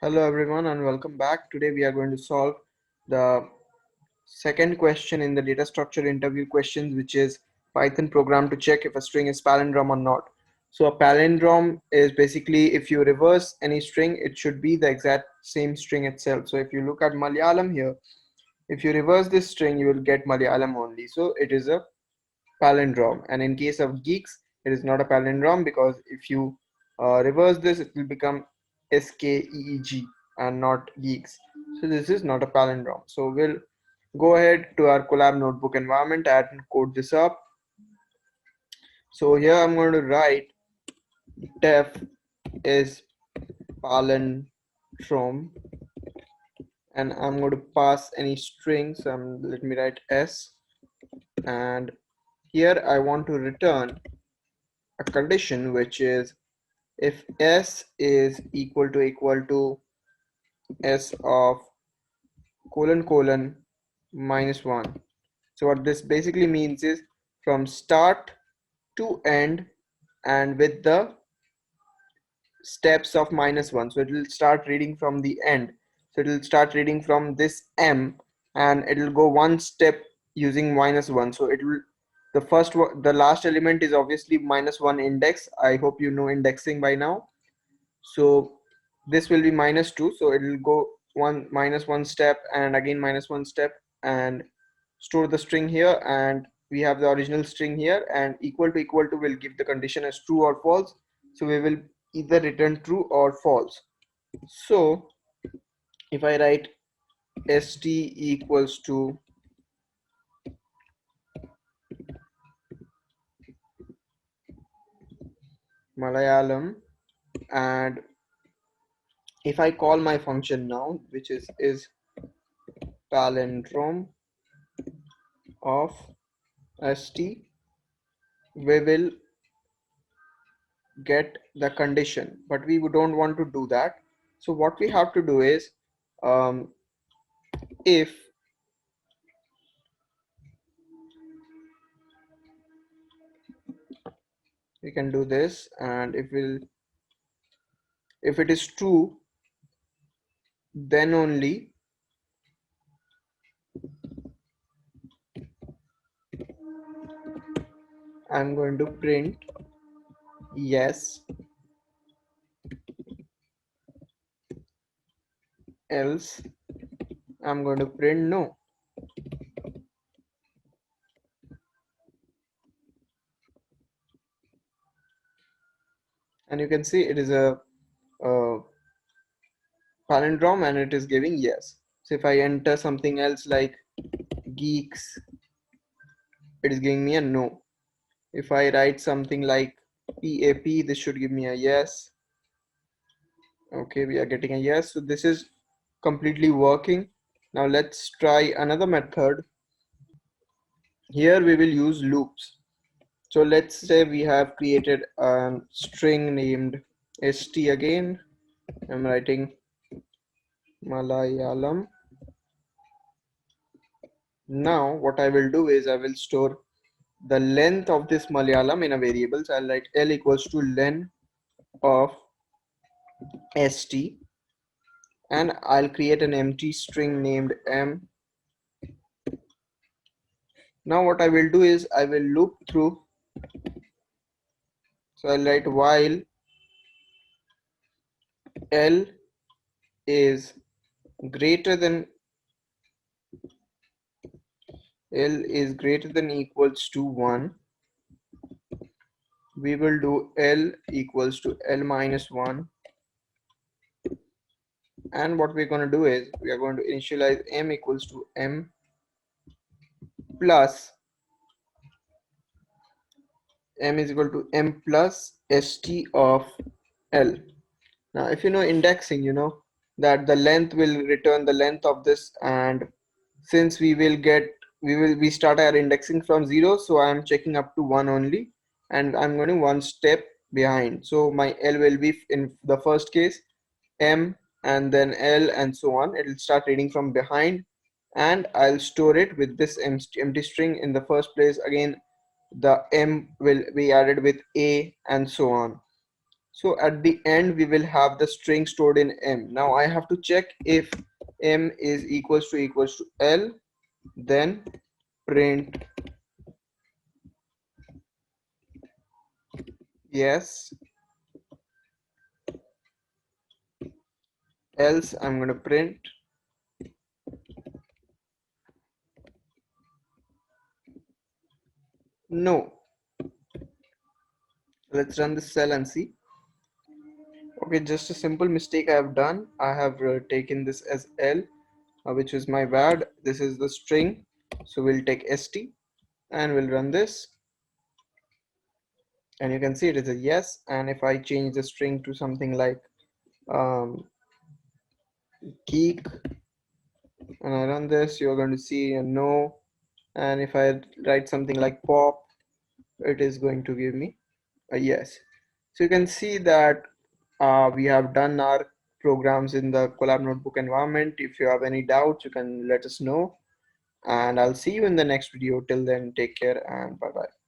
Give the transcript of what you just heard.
Hello everyone and welcome back. Today we are going to solve the second question in the data structure interview questions, which is Python program to check if a string is palindrome or not. So a palindrome is basically if you reverse any string, it should be the exact same string itself. So if you look at Malayalam here, if you reverse this string, you will get Malayalam only. So it is a palindrome. And in case of geeks, it is not a palindrome because if you reverse this, it will become SKEEG and not geeks. So this is not a palindrome. So we'll go ahead to our Colab notebook environment and code this up. So here I'm going to write def is palindrome and I'm going to pass any string. So let me write S, and here I want to return a condition which is if S is equal to S of colon minus 1. So what this basically means is from start to end and with the steps of minus 1. So it will start reading from the end. So it will start reading from this M and it will go one step using minus 1. So it will the last element is obviously minus 1 index. I hope you know indexing by now. So this will be minus 2, so it will go minus 1 step and again minus 1 step and store the string here, and we have the original string here, and equal to will give the condition as true or false. So we will either return true or false. So if I write st equals to Malayalam, and if I call my function now, which is palindrome of st, we will get the condition, but we don't want to do that. So what we have to do is if we can do this, and if it is true, then only I'm going to print yes, else I'm going to print no. And you can see it is a palindrome and it is giving yes. So if I enter something else like geeks, it is giving me a no. If I write something like PAP, this should give me a yes. Okay, we are getting a yes. So this is completely working. Now let's try another method. Here we will use loops. So let's say we have created a string named st again. I'm writing Malayalam. Now what I will do is I will store the length of this Malayalam in a variable. So I'll write L equals to len of st, and I'll create an empty string named m. Now what I will do is I will loop through. So I'll write while L is greater than equals to 1, we will do L equals to L minus 1, and what we're going to do is we are going to initialize m equals to m plus m is equal to m plus st of L. Now if you know indexing, you know that the length will return the length of this, and since we start our indexing from 0, so I am checking up to 1 only, and I'm going one step behind. So my L will be in the first case M and then L and so on. It will start reading from behind, and I'll store it with this empty string in the first place. Again, the M will be added with A and so on. So at the end we will have the string stored in M. Now I have to check if M is equals to L, then print yes, else I'm going to print no. Let's run this cell and see. Okay, just a simple mistake I have done. I have taken this as L, which is my bad. This is the string, so we'll take st and we'll run this, and you can see it is a yes. And if I change the string to something like um, geek and I run this, you're going to see a no. And if I write something like pop, it is going to give me a yes. So you can see that we have done our programs in the Collab Notebook environment. If you have any doubts, you can let us know, and I'll see you in the next video. Till then, take care and bye bye.